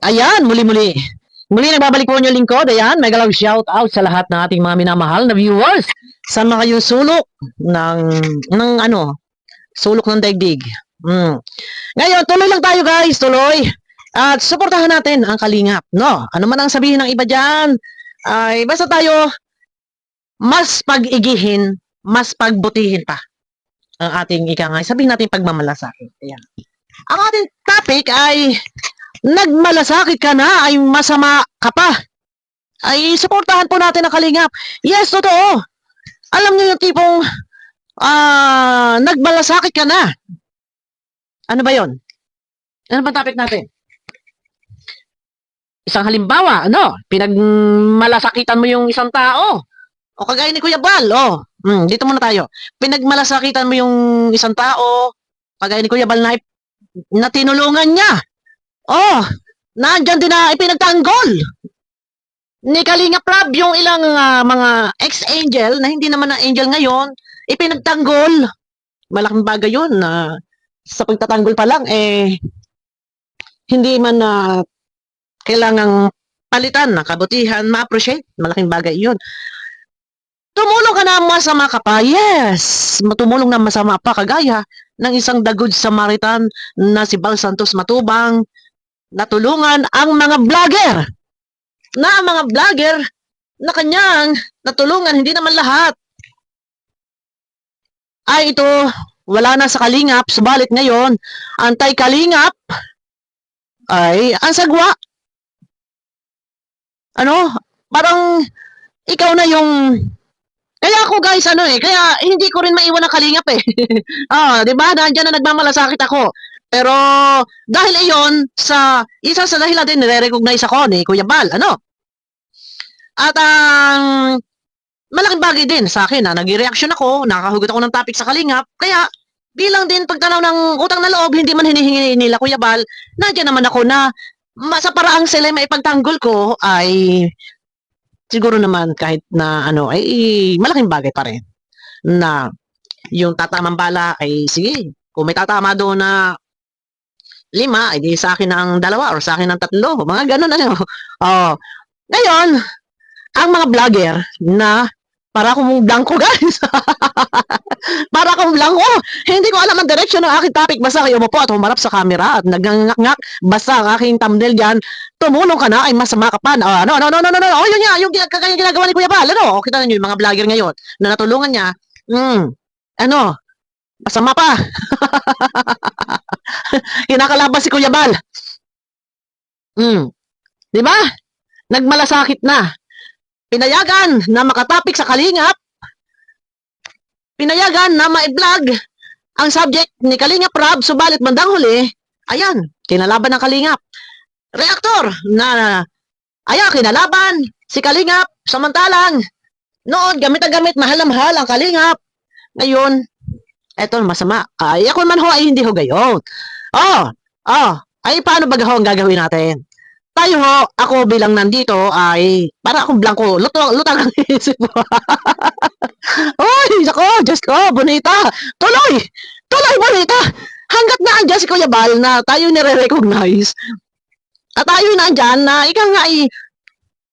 Ayan, muli-muli. Muli nagbabalik po yung lingkod. Ayan, mega love shout out sa lahat ng ating mga minamahal na viewers. Saan mga yung sulok ng sulok ng daigdig. Ngayon, tuloy lang tayo guys, tuloy. At suportahan natin ang kalingap, no? Ano man ang sabihin ng iba dyan, ay basta tayo mas pag-igihin, mas pagbutihin pa ang ating ikangay. Sabihin natin pagmamalasakit. Ayan. Ang ating topic ay nagmalasakit ka na ay masama ka pa. Ay suportahan po natin ang kalingap. Yes, totoo. Alam niyo yung tipong nagmalasakit ka na. Ano ba yon? Ano ba topic natin? Isang halimbawa, pinagmalasakitan mo yung isang tao. O kagaya ni Kuya Bal, dito muna tayo. Pinagmalasakitan mo yung isang tao, kagaya ni Kuya Bal na tinulungan niya. Nandyan din na ipinagtanggol ni Kalinga Prab yung ilang mga ex-angel na hindi naman na angel ngayon, ipinagtanggol. Malaking bagay yun na sa pagtatanggol pa lang, hindi man kailangang palitan na kabutihan, ma-appreciate. Malaking bagay yun. Tumulong ka na masama ka pa. Yes! Tumulong na masama pa kagaya ng isang The Good Samaritan na si Bal Santos Matubang, natulungan ang mga vlogger. Na ang mga vlogger na kanyang natulungan, hindi naman lahat. Ay ito, wala na sa kalingap, subalit ngayon, anti-kalingap ay ang sagwa. Parang ikaw na yung... Kaya ako guys, kaya hindi ko rin maiwan ang kalingap eh. Di ba? Nandiyan na nagmamalasakit ako. Pero dahil iyon isa sa dahilan din nire-recognize ako ni Kuya Bal, At malaking bagay din sa akin na nag-reaction ako, nakahugot ako ng topic sa kalingap. Kaya bilang din pagtanaw ng utang na loob, hindi man hinihingi nila Kuya Bal, nandiyan naman ako na sa paraang sila maipagtanggol ko ay siguro naman kahit na ay malaking bagay pa rin na yung tatamang bala ay sige, kung may tatama doon na 5, ay di sa akin ang 2 or sa akin ang 3, mga ganun ngayon ang mga vlogger na para akong blanco guys para akong blanco, hindi ko alam ang direction ng aking topic, basta kayo mo po at humarap sa camera at nagngangak-ngak, basta ang aking thumbnail dyan, tumulong ka na ay masama ka pa. No, yun nga, yung ginagawa ni Kuya Bal, kita niyo yung mga vlogger ngayon na natulungan niya, masama pa. Kinakalaban si Kuya Bal. Di ba? Nagmalasakit na. Pinayagan na makatapik sa kalingap. Pinayagan na ma-vlog ang subject ni Kalinga Prab, subalit bandang huli, ayan, kinalaban ng kalingap. Reaktor na, kinalaban si kalingap, samantalang, noon, gamit na gamit, mahal na mahal ang kalingap. Ngayon, eto, masama. Ay, ako man ho, ay hindi ho gayon. Ay, paano ba ho ang gagawin natin? Tayo ho, ako bilang nandito ay para akong blanco, lutang ang isip mo. Oy, ako, Diyos ko, bonita. Tuloy, bonita. Hanggat na andyan si Kuya Bal na tayo nire-recognize at tayo na andyan na ikaw nga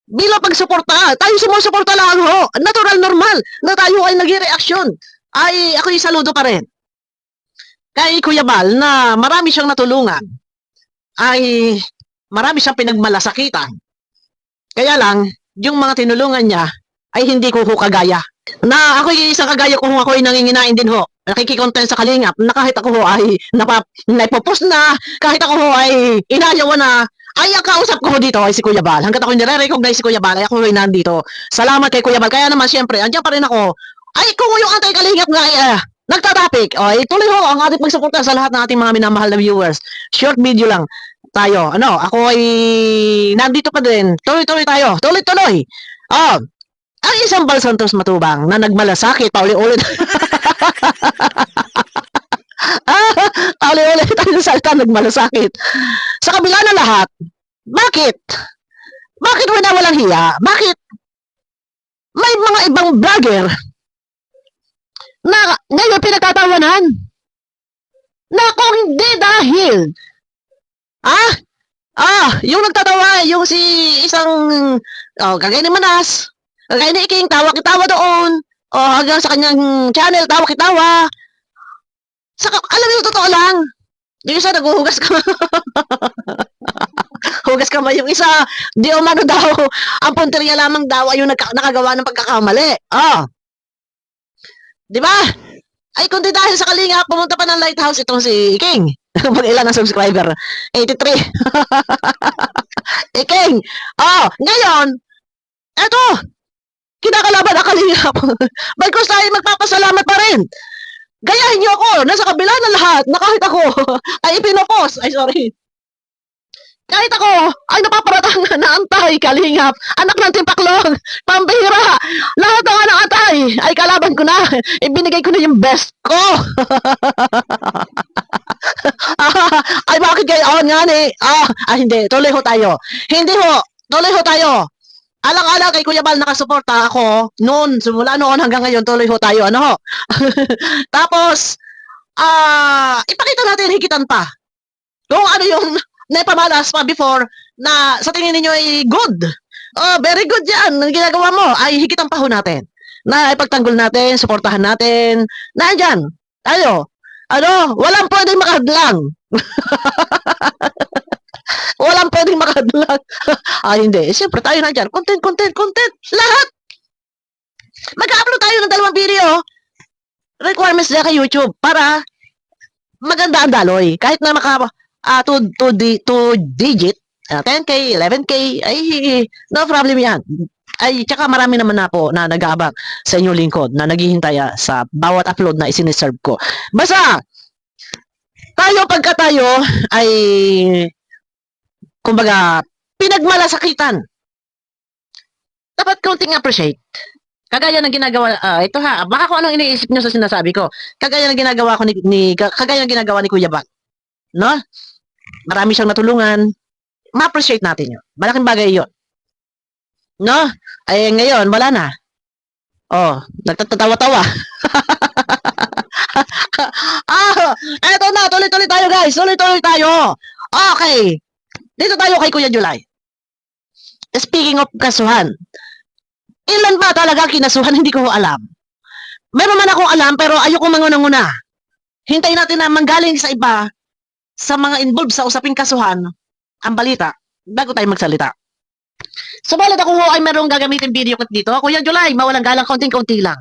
bilang pagsuporta, tayo sumusuporta lang ho. Natural, normal na tayo ay nag-reaction. Ay, ako yung saludo pa rin kay Kuya Bal na marami siyang natulungan. Ay, marami siyang pinagmalasakitan. Kaya lang, yung mga tinulungan niya ay hindi ko kagaya. Na ako yung isang kagaya ko ako ay nanginginain din ho. Nakikikontent sa kalingap na kahit ako ho ay naipopost na, kahit ako ho ay inayawan na, ay ang kausap ko ho dito ay si Kuya Bal. Hanggat ako nire-recognize si Kuya Bal, ay ako ay nandito. Salamat kay Kuya Bal. Kaya naman siyempre, andyan pa rin ako. Ay kung yung anti-kalingap nga nagtatapik, tuloy ho ang ating pagsuporta sa lahat ng ating mga minamahal na viewers. Short video lang tayo. Ako ay nandito pa din. Tuloy-tuloy tayo. Tuloy-tuloy. Ang isang Bal Santos Matubang na nagmalasakit, pauli-ulit. Pauli-ulit tayo sa salita, nagmalasakit. Sa kabila ng lahat, bakit? Bakit wala walang hiya? Bakit may mga ibang vlogger na ngayon pinagtatawanan na kung hindi dahil Yung nagtatawa, yung si isang, kagaya ni Manas, kagaya ni Iking, tawa-kitawa doon. Hanggang sa kanyang channel, tawa-kitawa. Alam mo yung totoo lang. Yung isa naghuhugas ka, hugas kamay. Yung isa, di umano daw, ang punteriya lamang daw ay yung nakagawa ng pagkakamali. Di ba? Ay, kundi dahil sa Kalinga, pumunta pa ng Lighthouse itong si King. Mag-ilan ang subscriber? 83. King. Ngayon, eto, kinakalaban ang Kalingap. Bagkus tayo magpapasalamat pa rin. Gayahin niyo ako, nasa kabila na lahat, na kahit ako ay ipinopos. Ay, sorry. Kahit ako ay napaparatang na antay, Kalingap, anak ng timpaklong, pambihira, lahat ng anak antay ay kalaban ko na. Ibinigay ko na yung best ko. Ay, bakit kayo? Nga ni. Hindi. Tuloy ho tayo. Hindi ho. Tuloy ho tayo. Alang-alang kay Kuya Bal nakasuporta ako noon, simula noon hanggang ngayon, tuloy ho tayo. Ano ho? Tapos, ipakita natin higitan pa. Kung ano yung naipamalas pa before na sa tingin ninyo ay good. Very good yan. Ang ginagawa mo ay higitan pa ho natin. Na ipagtanggol natin, suportahan natin. Nandyan. Tayo. Walang pwedeng makahadlang. Walang pwedeng makahadlang. Hindi. Siyempre, tayo na dyan. Content. Lahat. Mag-upload tayo ng 2 video. Requirements na kay YouTube para maganda ang daloy. Kahit na maka 2 digit, 10K, 11K, ay no problem yan. Ay, tsaka marami naman na po na nag-aabang sa inyong lingkod na naghihintay sa bawat upload na isiniserve ko. Basta, pagka tayo ay kumbaga, pinagmalasakitan. Dapat counting appreciate. Kagaya ng ginagawa, ito ha, baka kung anong iniisip nyo sa sinasabi ko. Kagaya ng ginagawa ko kagaya ng ginagawa ni Kuya Bak. No? Marami siyang natulungan. Ma-appreciate natin yun. Malaking bagay yun. No? Ay, ngayon, wala na. Nagtatawa-tawa. Eto na, tuloy-tuloy tayo guys. Tuloy-tuloy tayo. Okay. Dito tayo kay Kuya July. Speaking of kasuhan, ilan ba talaga kinasuhan? Hindi ko alam. Meron man akong alam, pero ayoko manguna-nguna. Hintayin natin na manggaling sa iba, sa mga involved sa usaping kasuhan, ang balita, bago tayo magsalita. Subalit ako ay merong gagamitin video ko dito. Kuya July, mawalang galang, konting-konti lang.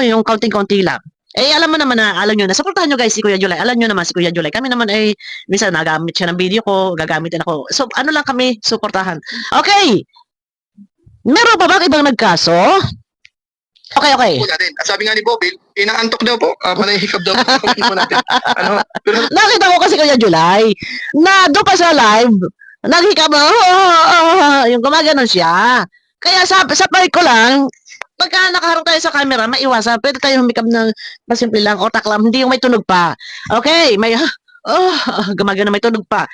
Yung konting-konti lang. Alam mo naman na, alam nyo na, supportahan nyo guys si Kuya July. Alam nyo naman si Kuya July. Kami naman ay, minsan nagamit siya ng video ko, gagamitin ako. So, ano lang kami, supportahan. Okay. Meron pa bang ibang nagkaso? Okay. Sabi nga ni Bobil, inaantok daw po, manahihikab daw po natin. Pero nakita ko kasi Kuya July, na doon pa sa live, naghikab, yung gumaganon siya. Kaya sa part ko lang, pagka nakaharap tayo sa camera, maiwasan. Pwede tayo humikab ng masimple lang, otak lang, hindi yung may tunog pa. Okay, gumagana may tunog pa.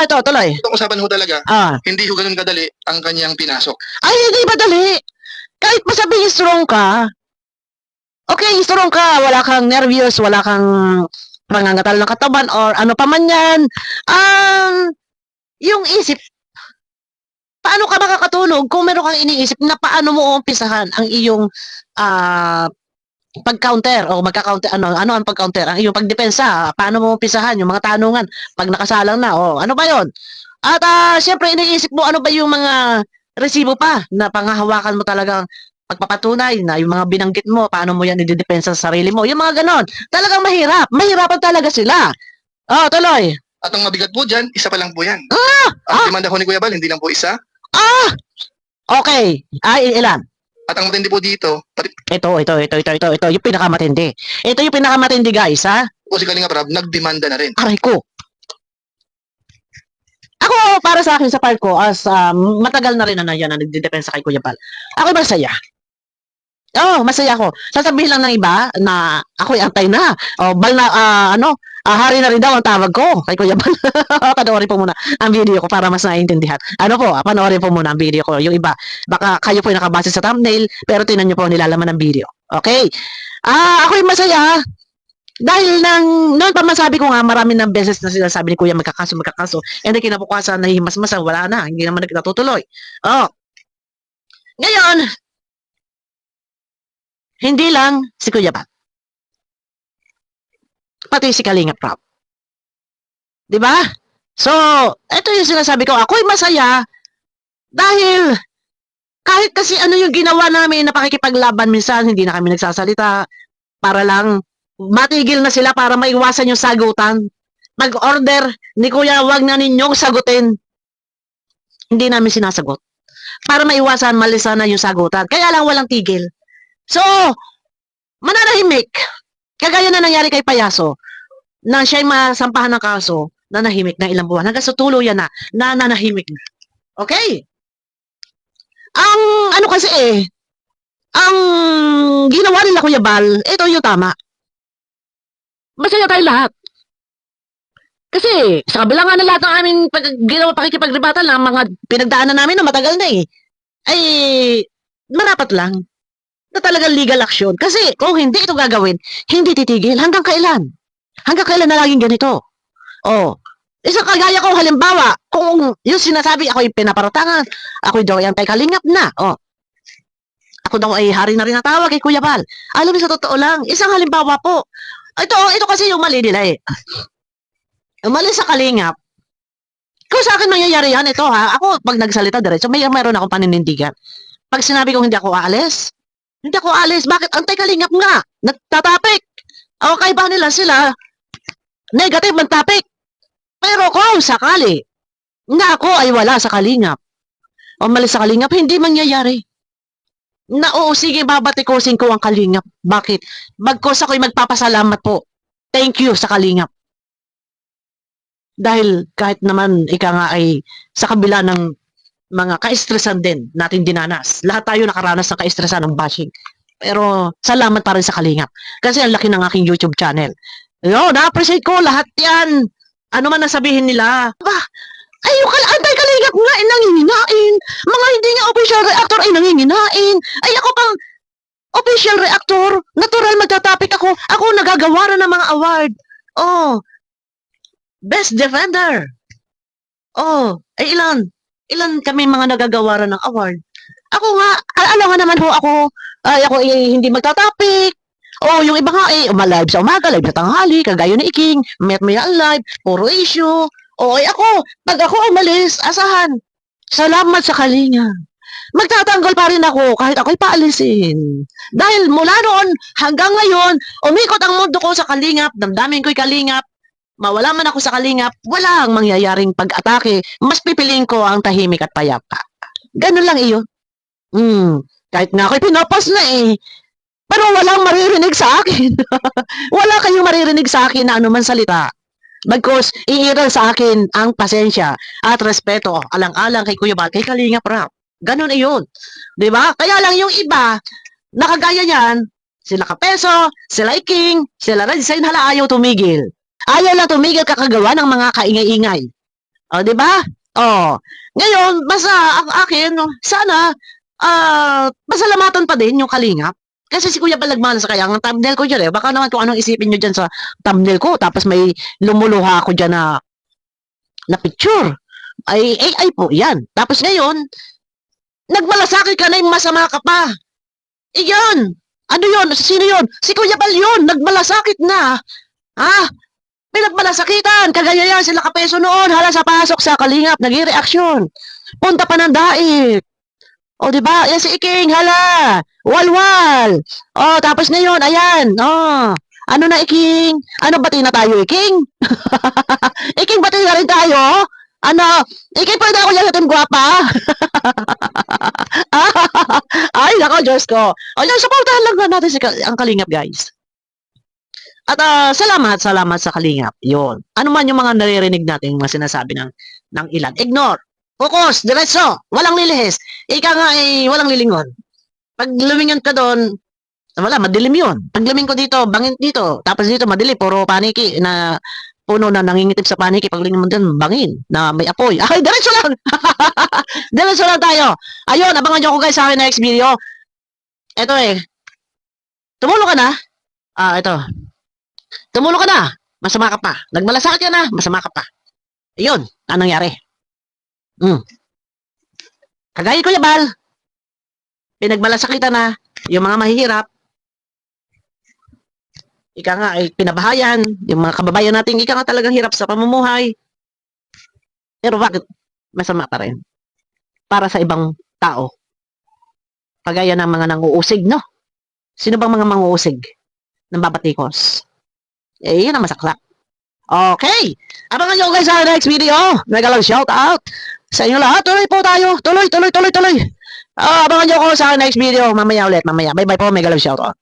Ito, tuloy. itong usapan ho talaga, hindi ho ganun kadali ang kanyang pinasok. Ay, hindi madali. Kahit masabihin strong ka, okay, strong ka, wala kang nervyos, wala kang pangangatal ng katawan, or ano pa man yan, yung isip, paano ka makakatulog kung meron kang iniisip na paano mo uumpisahan ang iyong pag-counter o magka-counter, ano ang pag-counter, ang iyong pagdepensa, paano mo umpisahan yung mga tanungan pag nakasalang na, ano ba yon? At syempre iniisip mo ano ba yung mga resibo pa na panghahawakan mo talagang pagpapatunay na yung mga binanggit mo, paano mo yan ididepensa sa sarili mo, yung mga ganon. Talagang mahirapan talaga sila. Tuloy. At ang mabigat po dyan, isa pa lang po yan. Ang demanda ko ni Kuya Bal, hindi lang po isa. Okay. Ilan? At ang matindi po dito, pati Ito, yung pinakamatindi. Ito yung pinakamatindi guys, ha? po si Kalinga Prab, nagdemanda na rin. Aray ko. Ako, para sa akin, sa part ko, as matagal na rin na yan na nagdidepensa kay Kuya Bal. Ako masaya. Masaya ako. Sasabihin lang ng iba na ako'y antay na. Bal na, hari na rin daw ang tawag ko kay Kuya Bal. Panoorin po muna ang video ko para mas naiintindihan. Panoorin po muna ang video ko. Yung iba, baka kayo po nakabase sa thumbnail, pero tinan nyo po nilalaman ng video. Okay? Ako'y masaya. Dahil noon pa masabi ko nga, marami ng beses na sinasabi ni Kuya magkakaso, and then kinabukasan nahihimas-masa, wala na, hindi naman natutuloy. Oh, ngayon, hindi lang si Kuya Bal, pati si Kalinga Prab. Di ba? So, ito yung sinasabi ko, ako'y masaya dahil kahit kasi ano yung ginawa namin na pakikipaglaban minsan, hindi na kami nagsasalita para lang matigil na sila para maiwasan yung sagutan. Mag-order ni Kuya, wag na ninyong sagutin. Hindi namin sinasagot. Para maiwasan, malisan na yung sagutan. Kaya lang walang tigil. So, mananahimik. Kagaya na nangyari kay Payaso, na siya'y masampahan ng kaso, nanahimik na ilang buwan. Hanggang sa tuluyan na nanahimik na. Okay? Ang ano kasi ang ginawa nila Kuya Bal, ito yung tama. Masaya tayo lahat. Kasi sa kabila nga ng lahat ng aming ginawa pakikipagrebatan ng mga pinagdaanan namin na matagal na ay marapat lang na talagang legal action. Kasi kung hindi ito gagawin, hindi titigil. Hanggang kailan? Hanggang kailan na laging ganito? Oh, isang kagaya ko, halimbawa, kung yung sinasabi ako yung pinaparatangan, ako daw ay antay kalingap na. Oh, ako daw ay hari na rin ang tawag kay Kuya Bal. Alam mo, sa totoo lang, isang halimbawa po. Ito kasi yung mali nila Umalis sa kalingap. Kung sa akin mangyayari yan, ito ha, ako pag nagsalita diretso, mayroon akong paninindigan. Pag sinabi ko hindi ako aalis, bakit? Antay kalingap nga, nagtatapik. Okay ba nila sila? Negative ang topic. Pero kung sakali, na ako ay wala sa kalingap, umalis sa kalingap, hindi mangyayari. Na oo, sige, babatikusin ko ang kalingap. Bakit? Bagkos ako'y magpapasalamat po. Thank you sa kalingap. Dahil kahit naman ika nga ay sa kabila ng mga kaestresan din natin dinanas. Lahat tayo nakaranas ng kaestresan ng bashing. Pero salamat pa rin sa kalingap. Kasi ang laki ng aking YouTube channel. Yo, na-appreciate ko lahat yan. Ano man nasabihin nila. Ay, yung anti-kalingap nga ay nanginginain. Mga hindi nga official reactor ay nanginginain. Ay, ako pang official reactor. Natural magtatapik ako. Ako nagagawa na ng mga award. Oh, Best Defender. Oh, ay ilan kami mga nagagawa ng award. Ako nga, alam nga naman ho ako, ako hindi magtatapik. Oh, yung iba nga umalive sa umaga, live sa tanghali, kagaya ni Iking, met maya live, puro issue. Oh, ay ako, pag ako umalis, asahan. Salamat sa kalinga. Magtatanggol pa rin ako kahit ako'y paalisin. Dahil mula noon hanggang ngayon, umikot ang mundo ko sa kalingap, damdamin ko'y kalingap, mawala man ako sa kalingap, walang mangyayaring pag-atake. Mas pipiliin ko ang tahimik at payapa. Ganun lang iyo. Kahit nga ako'y pinapas na pero walang maririnig sa akin. Wala kayong maririnig sa akin na anuman salita. Bagkus, iiral sa akin ang pasensya at respeto alang-alang kay Kuya Bal, kay Kalinga Prab. Ganun iyon. Diba? Kaya lang yung iba, nakagaya niyan, sila Kapeso, sila Iking, sila Redsign, hala ayaw tumigil. Ayaw lang tumigil kakagawa ng mga kaingay-ingay. O, diba? O, ngayon, basta ang akin, sana, pasalamatan pa din yung Kalingap. Kasi si Kuya Bal nagmana sa kaya, ang thumbnail ko dyan baka naman kung anong isipin nyo dyan sa thumbnail ko, tapos may lumuluha ako dyan na picture. Ay, AI po, yan. Tapos ngayon, nagmalasakit ka na yung masama ka pa. Iyan. Ano yun? Sino yun? Si Kuya Bal yun. Nagmalasakit na. Pinagmalasakitan. Kagaya yan, sila Kapeso noon. Hala sa pasok sa Kalingap, nag-i-reaction. Punta pa ng daig. O, diba? Yan si Iking, hala. Walwal. O, tapos ngayon, ayan. O, ano na, Iking? Ano, bati na tayo, Iking? Iking, bati na rin tayo? Ano, Iking, pwede ako yan sa team guwapa? Ay, nako, Diyos ko. O, yan, supportahan lang natin ang Kalingap, guys. At salamat sa Kalingap. Yun. Ano man yung mga naririnig natin, yung mga sinasabi ng ilan. Ignore. Focus, diretso, walang lilihis. Ika nga walang lilingon. Pag lumingon ka doon, wala, madilim yun. Pag lumingon ko dito, bangin dito. Tapos dito, madilim, puro paniki na puno na nangingitip sa paniki. Pag lumingon mo dyan, bangin na may apoy. Ay, diretso lang. Diretso lang tayo. Ayun, abangan nyo ko guys sa akin next video. Ito tumulong ka na. Ito. Tumulo ka na, masama ka pa. Nagmalasakit ka na, masama ka pa. Iyon, anong nangyari? Kagaya Kuya Bal, pinagmalasakitan na yung mga mahihirap, ika nga ay pinabahayan, yung mga kababayan natin, ika nga talagang hirap sa pamumuhay. Pero bakit masama pa rin? Para sa ibang tao. Kagaya ng mga nanguusig, no? Sino bang mga manguusig ng babatikos? Eh, yun ang masaksak. Okay. Abangan nyo guys sa next video. Mega lang shout out sa inyo lahat. Tuloy po tayo. Tuloy. Abangan nyo ko sa next video. Mamaya ulit. Mamaya. Bye bye po. Mega lang shout out.